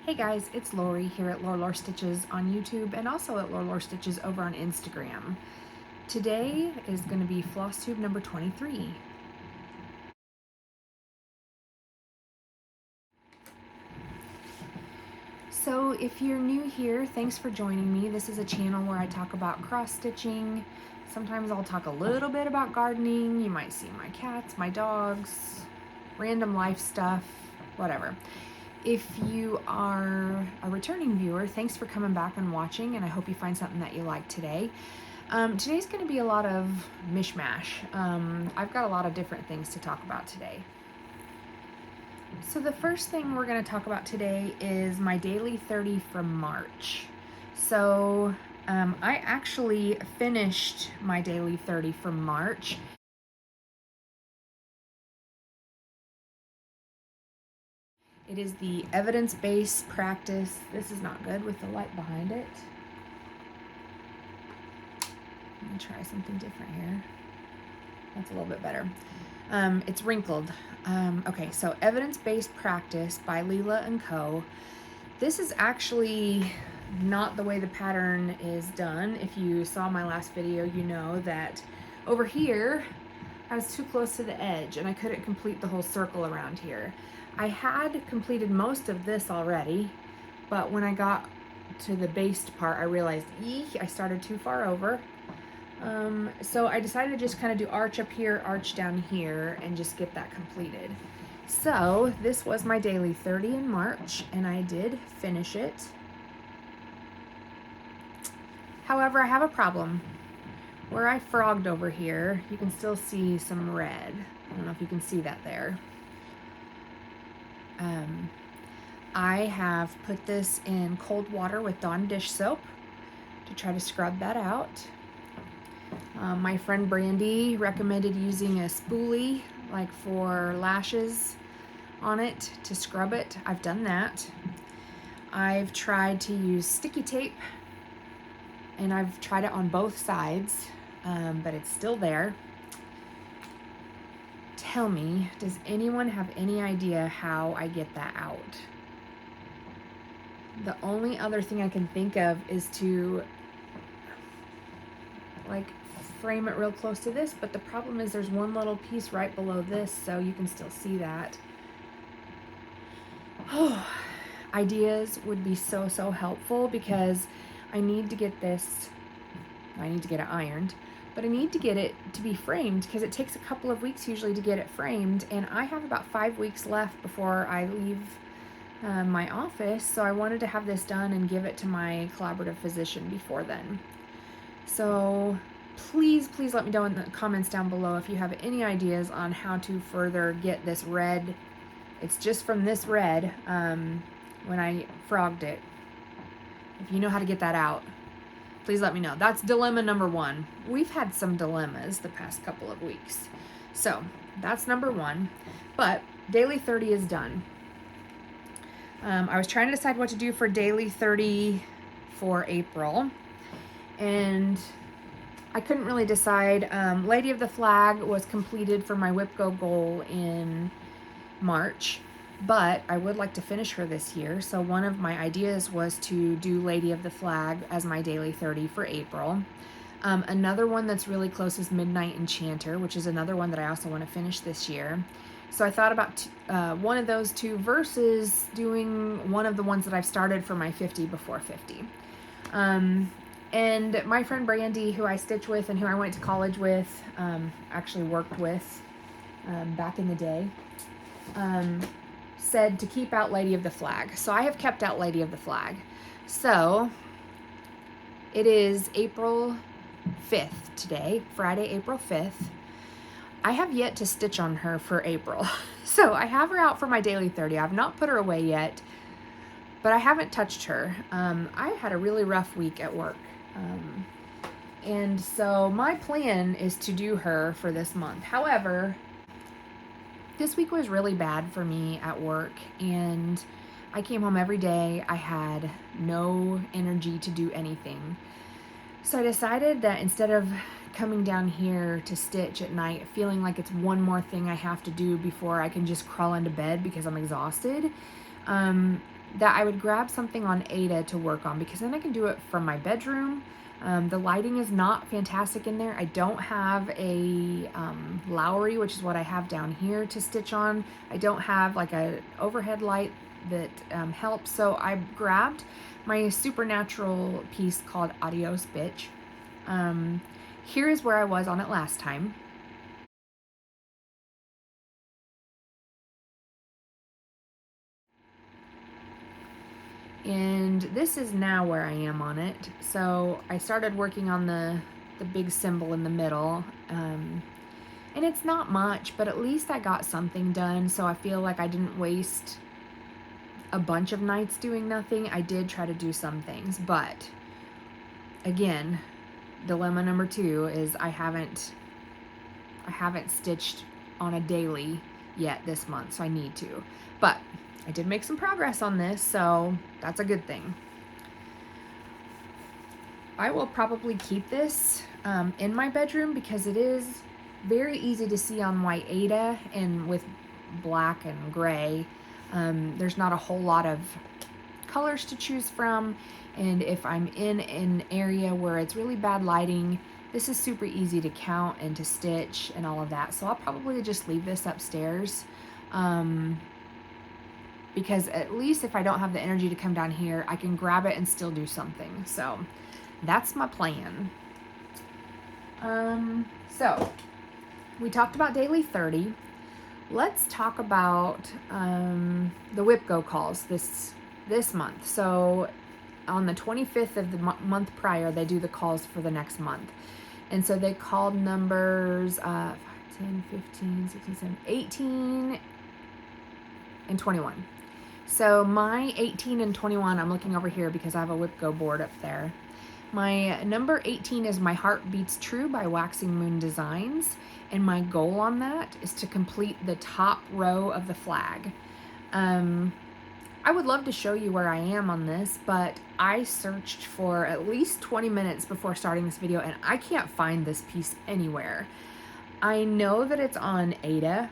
Hey guys, it's Lori here at Lore Stitches on YouTube and also at Lore Stitches over on Instagram. Today is going to be Flosstube number 23. So if you're new here, thanks for joining me. This is a channel where I talk about cross stitching. Sometimes I'll talk a little bit about gardening. You might see my cats, my dogs, random life stuff, whatever. If you are a returning viewer, thanks for coming back and watching, and I hope you find something that you like today. Today's going to be a lot of mishmash. I've got a lot of different things to talk about today. So the first thing we're going to talk about today is my daily 30 from March. So I actually finished my daily 30 from March. It is the evidence-based practice. This is not good with the light behind it. Let me try something different here. That's a little bit better. It's wrinkled. Okay, so Evidence-Based Practice by Leela and Co. This is actually not the way the pattern is done. If you saw my last video, you know that over here, I was too close to the edge and I couldn't complete the whole circle around here. I had completed most of this already, but when I got to the based part, I realized, I started too far over. So I decided to just kind of do arch up here, arch down here, and just get that completed. So this was my daily 30 in March, and I did finish it. However, I have a problem. Where I frogged over here, you can still see some red. I don't know if you can see that there. I have put this in cold water with Dawn dish soap to try to scrub that out. My friend Brandy recommended using a spoolie, like for lashes on it, to scrub it. I've done that. I've tried to use sticky tape, and I've tried it on both sides, but it's still there. Tell me, does anyone have any idea how I get that out? The only other thing I can think of is to like frame it real close to this, but the problem is there's one little piece right below this, so you can still see that. Oh, ideas would be so helpful, because I need to get this, I need to get it ironed, but I need to get it to be framed because it takes a couple of weeks usually to get it framed, and I have about 5 weeks left before I leave my office, so I wanted to have this done and give it to my collaborative physician before then. So please let me know in the comments down below if you have any ideas on how to further get this red. It's just from this red when I frogged it. If you know how to get that out, please let me know. That's dilemma number one. We've had some dilemmas the past couple of weeks. So that's number one. But daily 30 is done. I was trying to decide what to do for daily 30 for April, and I couldn't really decide. Lady of the Flag was completed for my WIPGO goal in March, but I would like to finish her this year. So one of my ideas was to do Lady of the Flag as my daily 30 for April. Another one that's really close is Midnight Enchanter, which is another one that I also want to finish this year. So I thought about one of those two versus doing one of the ones that I've started for my 50 before 50. And my friend Brandy, who I stitch with and who I went to college with, actually worked with back in the day, said to keep out Lady of the Flag. So I have kept out Lady of the Flag. So it is April 5th today, Friday, April 5th. I have yet to stitch on her for April. So I have her out for my daily 30. I've not put her away yet, but I haven't touched her. I had a really rough week at work. And so my plan is to do her for this month. However, this week was really bad for me at work, and I came home every day. I had no energy to do anything. So I decided that instead of coming down here to stitch at night feeling like it's one more thing I have to do before I can just crawl into bed because I'm exhausted, that I would grab something on Aida to work on, because then I can do it from my bedroom. The lighting is not fantastic in there. I don't have a Lowry, which is what I have down here, to stitch on. I don't have like a overhead light that helps. So I grabbed my supernatural piece called Adios, Bitch. Here is where I was on it last time. And this is now where I am on it. So I started working on the big symbol in the middle. And it's not much, but at least I got something done. So I feel like I didn't waste a bunch of nights doing nothing. I did try to do some things, but again, dilemma number 2 is I haven't stitched on a daily yet this month, so I need to. But I did make some progress on this, so that's a good thing. I will probably keep this in my bedroom because it is very easy to see on white Aida, and with black and gray, there's not a whole lot of colors to choose from. And if I'm in an area where it's really bad lighting, this is super easy to count and to stitch and all of that. So I'll probably just leave this upstairs, because at least if I don't have the energy to come down here, I can grab it and still do something. So that's my plan. So we talked about daily 30. Let's talk about the WIPGO calls this month. So on the 25th of the month prior, they do the calls for the next month. And so they called numbers 5, 10, 15, 16, 17, 18, and 21. So my 18 and 21, I'm looking over here because I have a WIPGO board up there. My number 18 is My Heart Beats True by Waxing Moon Designs. And my goal on that is to complete the top row of the flag. I would love to show you where I am on this, but I searched for at least 20 minutes before starting this video, and I can't find this piece anywhere. I know that it's on Aida,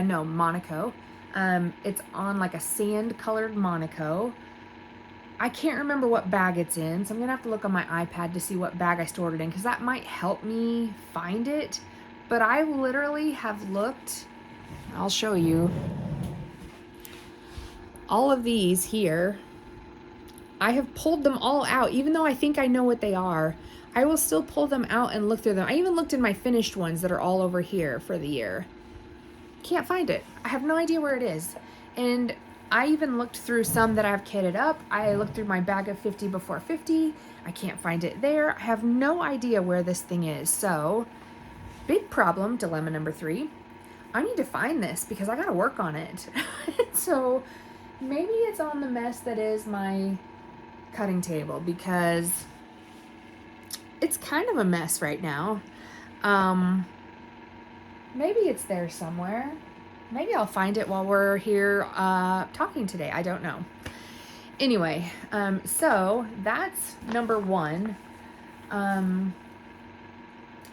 no, Monaco. It's on like a sand colored Monaco. I can't remember what bag it's in, so I'm gonna have to look on my iPad to see what bag I stored it in, because that might help me find it. But I literally have looked, I'll show you. All of these here, I have pulled them all out. Even though I think I know what they are, I will still pull them out and look through them. I even looked in my finished ones that are all over here for the year. Can't find it. I have no idea where it is. And I even looked through some that I have kitted up. I looked through my bag of 50 before 50. I can't find it there. I have no idea where this thing is. So, big problem, dilemma number 3. I need to find this because I gotta work on it. So, maybe it's on the mess that is my cutting table, because it's kind of a mess right now. Maybe it's there somewhere. Maybe I'll find it while we're here talking today. I don't know. Anyway, so that's number 1.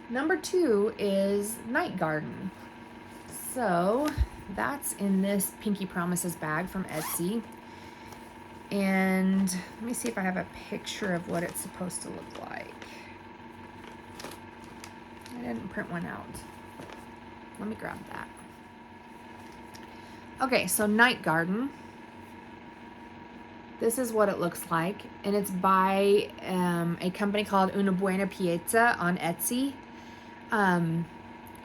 Number 2 is Night Garden. So that's in this Pinky Promises bag from Etsy. And let me see if I have a picture of what it's supposed to look like. I didn't print one out. Let me grab that. Okay, so Night Garden. This is what it looks like. And it's by a company called Una Buena Pieza on Etsy.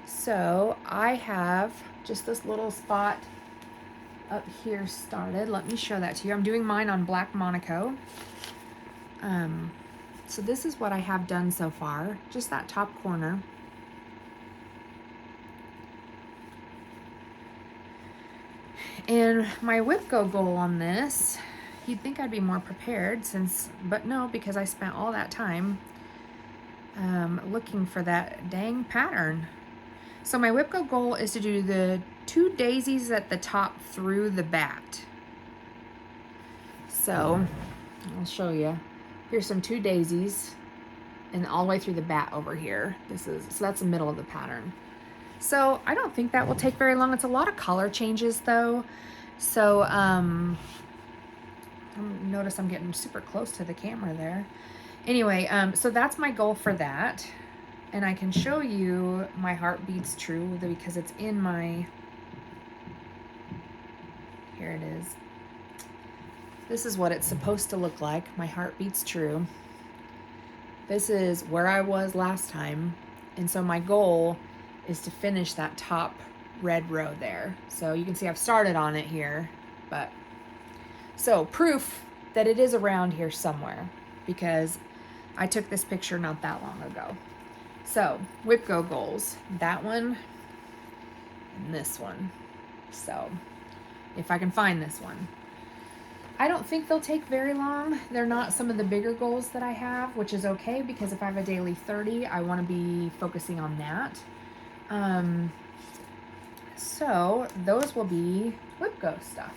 So I have just this little spot up here started. Let me show that to you. I'm doing mine on black Monaco. So this is what I have done so far. Just that top corner. And my WIPGO goal on this, you'd think I'd be more prepared but no, because I spent all that time looking for that dang pattern. So my WIPGO goal is to do the 2 daisies at the top through the bat. So I'll show you. Here's some 2 daisies and all the way through the bat over here. So that's the middle of the pattern. So I don't think that will take very long. It's a lot of color changes though. So Notice I'm getting super close to the camera there. Anyway, so that's my goal for that. And I can show you my heart beats true because it's in my, here it is. This is what it's supposed to look like. My heart beats true. This is where I was last time. And so my goal is to finish that top red row there. So you can see I've started on it here, but so proof that it is around here somewhere because I took this picture not that long ago. So WIPGO goals, that one and this one. So if I can find this one. I don't think they'll take very long. They're not some of the bigger goals that I have, which is okay because if I have a daily 30, I want to be focusing on that. So those will be WIPGO stuff.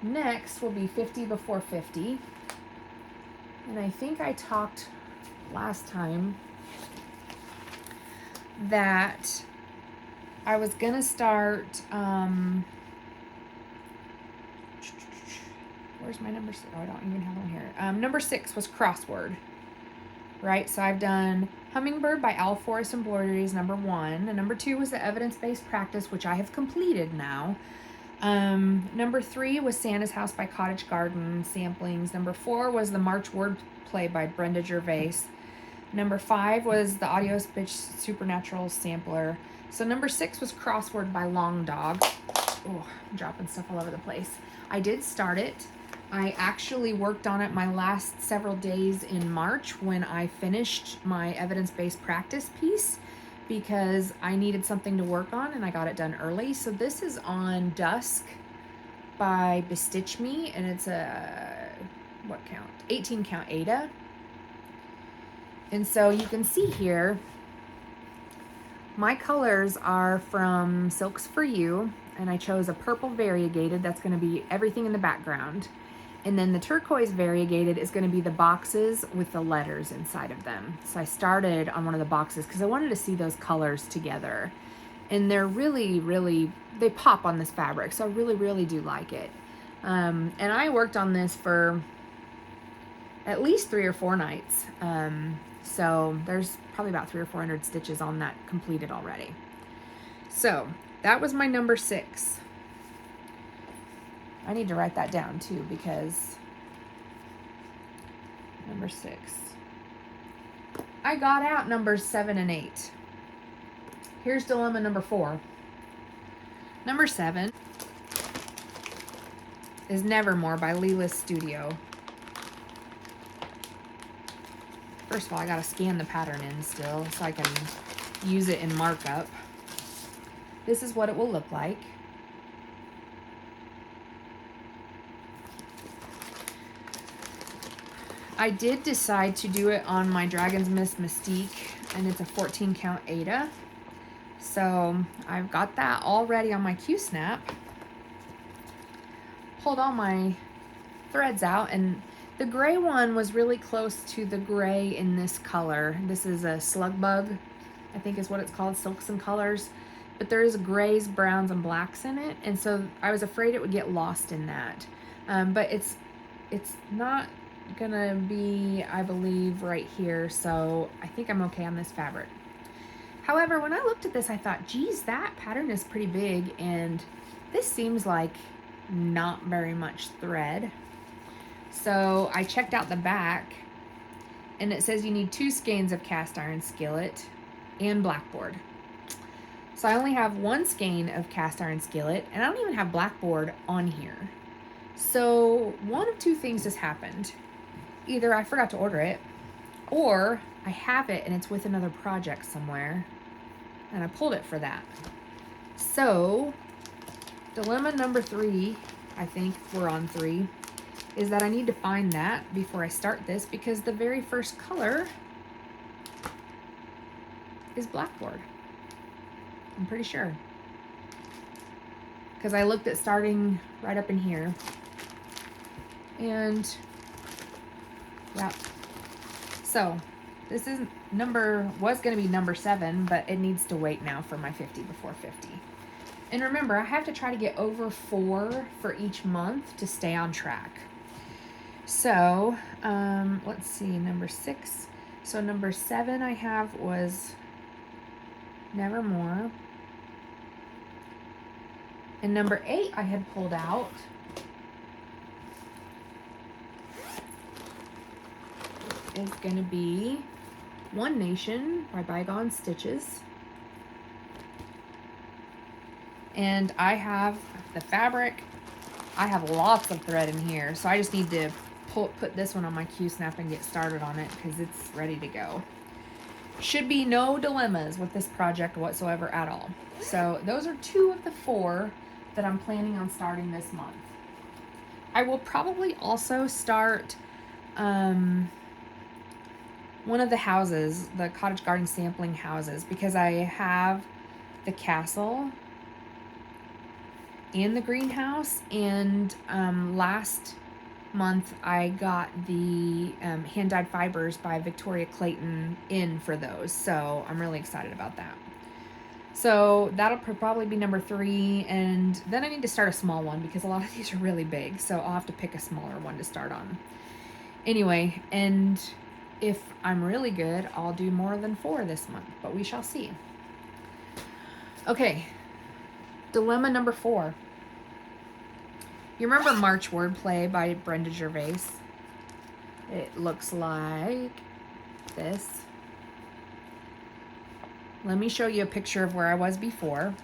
Next will be 50 before 50. And I think I talked last time that I was going to start, where's my number 6? Oh, I don't even have one here. Number 6 was Krozwyrd, right? So I've done Hummingbird by Owl Forest Embroideries, number 1. And number 2 was the evidence-based practice, which I have completed now. Number 3 was Santa's House by Cottage Garden samplings. Number 4 was the March Wordplay by Brenda Gervais. Number 5 was the Adios Bitch Supernatural sampler. So number 6 was Krozwyrd by Long Dog. Oh, I'm dropping stuff all over the place. I did start it. I actually worked on it my last several days in March when I finished my evidence-based practice piece because I needed something to work on and I got it done early. So this is on Dusk by BeStitchMe and it's a, what count? 18 count Aida. And so you can see here, my colors are from Silks For You and I chose a purple variegated. That's going to be everything in the background. And then the turquoise variegated is going to be the boxes with the letters inside of them. So I started on one of the boxes because I wanted to see those colors together. And they're really, really, they pop on this fabric. So I really, really do like it. And I worked on this for at least 3 or 4 nights. So there's probably about 300 or 400 stitches on that completed already. So that was my number 6. I need to write that down too because number 6. I got out numbers 7 and 8. Here's dilemma number 4. Number 7 is Nevermore by Leela's Studio. First of all, I gotta scan the pattern in still so I can use it in markup. This is what it will look like. I did decide to do it on my Dragon's Mist Mystique, and it's a 14 count Aida. So I've got that all ready on my Q-snap. Pulled all my threads out, and the gray one was really close to the gray in this color. This is a Slug Bug, I think is what it's called, Silks and Colors. But there is grays, browns, and blacks in it, and so I was afraid it would get lost in that. But it's not gonna be, I believe, right here, so I think I'm okay on this fabric. However, when I looked at this, I thought, geez, that pattern is pretty big, and this seems like not very much thread. So I checked out the back, and it says you need 2 skeins of cast iron skillet and blackboard. So I only have 1 skein of cast iron skillet, and I don't even have blackboard on here. So one of 2 things has happened. Either I forgot to order it, or I have it and it's with another project somewhere, and I pulled it for that. So dilemma number 3, I think we're on 3, is that I need to find that before I start this because the very first color is blackboard. I'm pretty sure. Because I looked at starting right up in here. And yeah. So this is was going to be number 7, but it needs to wait now for my 50 before 50. And remember, I have to try to get over 4 for each month to stay on track. So, let's see, number 6. So number 7 I have was Nevermore. And number 8 I had pulled out. Is going to be One Nation by Bygone Stitches. And I have the fabric. I have lots of thread in here, so I just need to put this one on my Q-snap and get started on it because it's ready to go. Should be no dilemmas with this project whatsoever at all. So those are 2 of the 4 that I'm planning on starting this month. I will probably also start one of the houses, the cottage garden sampling houses, because I have the castle and the greenhouse, and last month I got the hand-dyed fibers by Victoria Clayton in for those, so I'm really excited about that. So that'll probably be number 3, and then I need to start a small one because a lot of these are really big, so I'll have to pick a smaller one to start on. Anyway, and if I'm really good, I'll do more than 4 this month, but we shall see. Okay, dilemma number 4. You remember March Wordplay by Brenda Gervais? It looks like this. Let me show you a picture of where I was before.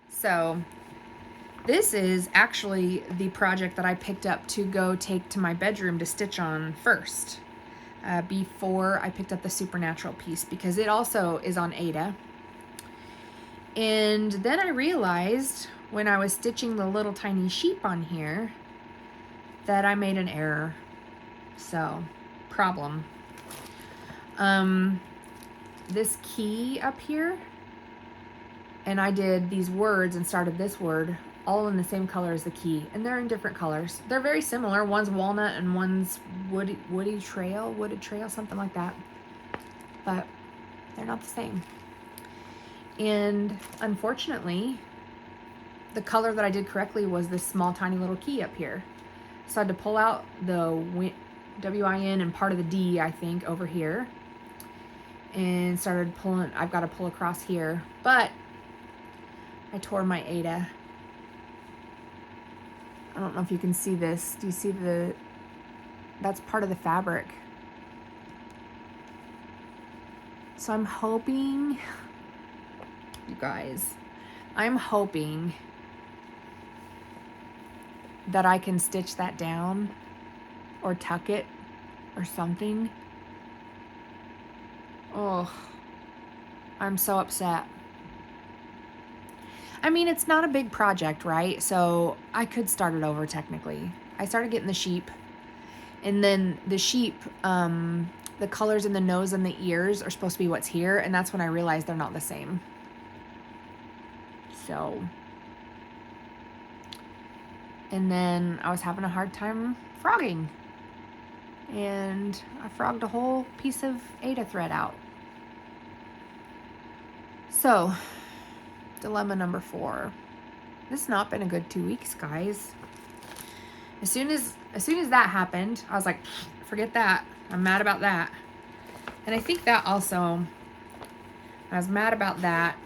So this is actually the project that I picked up to go take to my bedroom to stitch on first, before I picked up the Supernatural piece, because it also is on Aida. And then I realized when I was stitching the little tiny sheep on here that I made an error. So, problem. This key up here, and I did these words and started this word all in the same color as the key, and they're in different colors. They're very similar. One's walnut and one's wooded trail, something like that. But they're not the same. And unfortunately, the color that I did correctly was this small tiny little key up here. So I had to pull out the WIN and part of the D, I think, over here. And started pulling, I've got to pull across here. But I tore my Aida. I don't know if you can see this. Do you see that's part of the fabric. So I'm hoping, you guys, I'm hoping that I can stitch that down or tuck it or something. Oh, I'm so upset. I mean, it's not a big project, right? So I could start it over technically. I started getting the sheep, and then the sheep, the colors in the nose and the ears are supposed to be what's here, and that's when I realized they're not the same. So, and then I was having a hard time frogging, and I frogged a whole piece of Aida thread out. So, dilemma number 4. This has not been a good 2 weeks, guys. As soon as that happened, I was like, forget that. I'm mad about that. And I think that also, I was mad about that,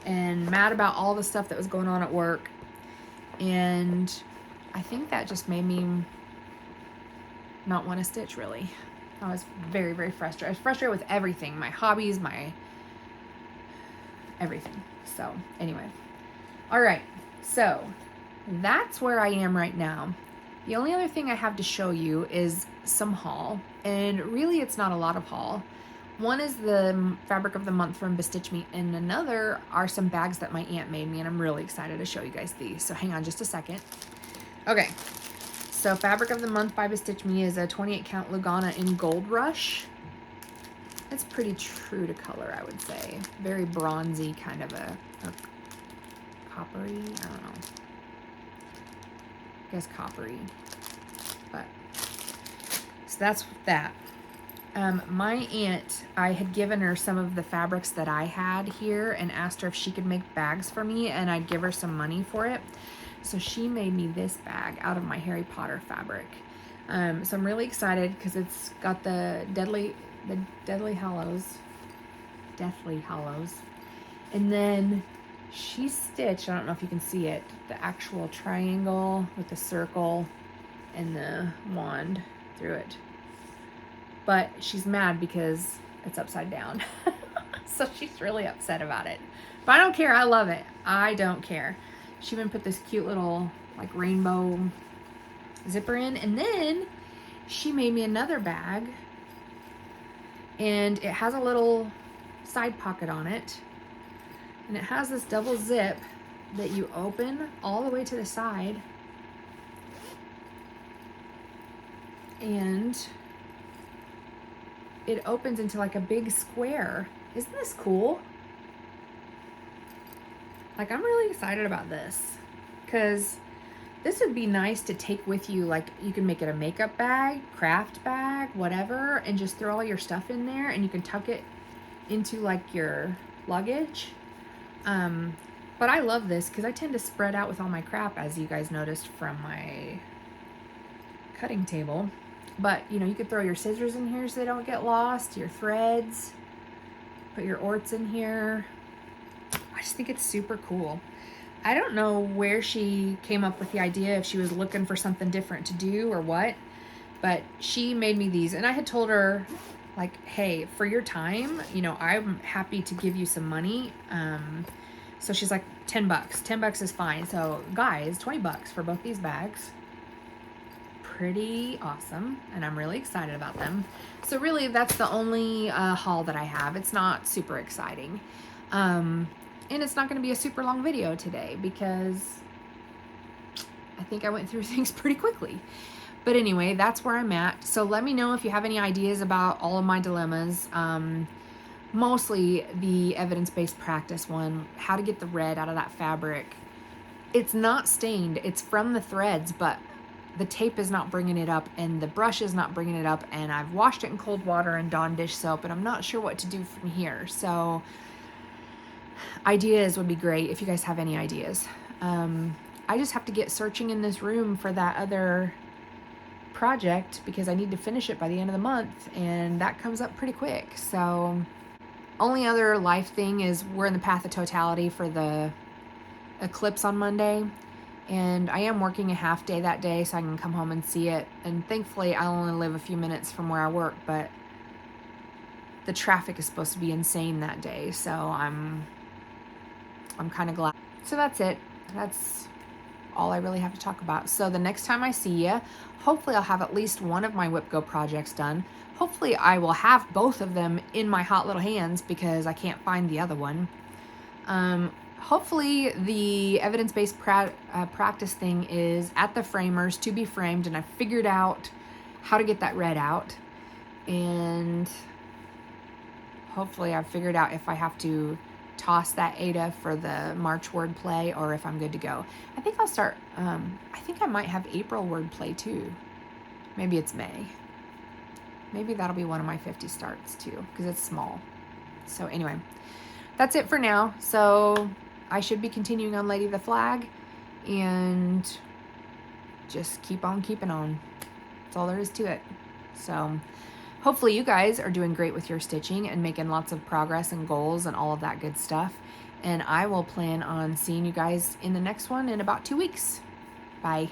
and mad about all the stuff that was going on at work. And I think that just made me not want to stitch, really. I was very, very frustrated. I was frustrated with everything. My hobbies, my everything. So, anyway. All right. So, that's where I am right now. The only other thing I have to show you is some haul. And really, it's not a lot of haul. One is the fabric of the month from BeStitchMe, and another are some bags that my aunt made me, and I'm really excited to show you guys these. So hang on just a second. Okay, so fabric of the month by BeStitchMe is a 28 count Lugana in Gold Rush. It's pretty true to color, I would say. Very bronzy, kind of a coppery, I don't know. I guess coppery, but so that's that. My aunt, I had given her some of the fabrics that I had here and asked her if she could make bags for me, and I'd give her some money for it. So she made me this bag out of my Harry Potter fabric. So I'm really excited because it's got the Deathly Hallows. And then she stitched, I don't know if you can see it, the actual triangle with the circle and the wand through it. But she's mad because it's upside down. So she's really upset about it. But I don't care. I love it. I don't care. She even put this cute little like rainbow zipper in. And then she made me another bag. And it has a little side pocket on it. And it has this double zip that you open all the way to the side. And it opens into like a big square. Isn't this cool? Like, I'm really excited about this because this would be nice to take with you. Like, you can make it a makeup bag, craft bag, whatever, and just throw all your stuff in there, and you can tuck it into like your luggage. But I love this because I tend to spread out with all my crap, as you guys noticed from my cutting table. But, you know, you could throw your scissors in here so they don't get lost, your threads, put your orts in here. I just think it's super cool. I don't know where she came up with the idea, if she was looking for something different to do or what, but she made me these. And I had told her, like, hey, for your time, you know, I'm happy to give you some money. So she's like, $10. $10 is fine. So guys, $20 for both these bags. Pretty awesome, and I'm really excited about them. So really, that's the only haul that I have. It's not super exciting, and it's not going to be a super long video today because I think I went through things pretty quickly. But anyway, that's where I'm at. So let me know if you have any ideas about all of my dilemmas. Mostly the evidence-based practice one, how to get the red out of that fabric. It's not stained, it's from the threads, but the tape is not bringing it up and the brush is not bringing it up, and I've washed it in cold water and Dawn dish soap, and I'm not sure what to do from here. So ideas would be great if you guys have any ideas. I just have to get searching in this room for that other project because I need to finish it by the end of the month, and that comes up pretty quick. So only other life thing is we're in the path of totality for the eclipse on Monday. And I am working a half day that day so I can come home and see it. And thankfully, I only live a few minutes from where I work, but the traffic is supposed to be insane that day. So I'm kind of glad. So that's it. That's all I really have to talk about. So the next time I see you, hopefully I'll have at least one of my WIPGO projects done. Hopefully I will have both of them in my hot little hands because I can't find the other one. Hopefully the evidence-based practice thing is at the framers to be framed, and I figured out how to get that red out, and hopefully I've figured out if I have to toss that Aida for the March word play or if I'm good to go. I think I'll start, I think I might have April word play too. Maybe it's May. Maybe that'll be one of my 50 starts too, because it's small. So anyway, that's it for now. So I should be continuing on Lady of the Flag and just keep on keeping on. That's all there is to it. So hopefully you guys are doing great with your stitching and making lots of progress and goals and all of that good stuff. And I will plan on seeing you guys in the next one in about 2 weeks. Bye.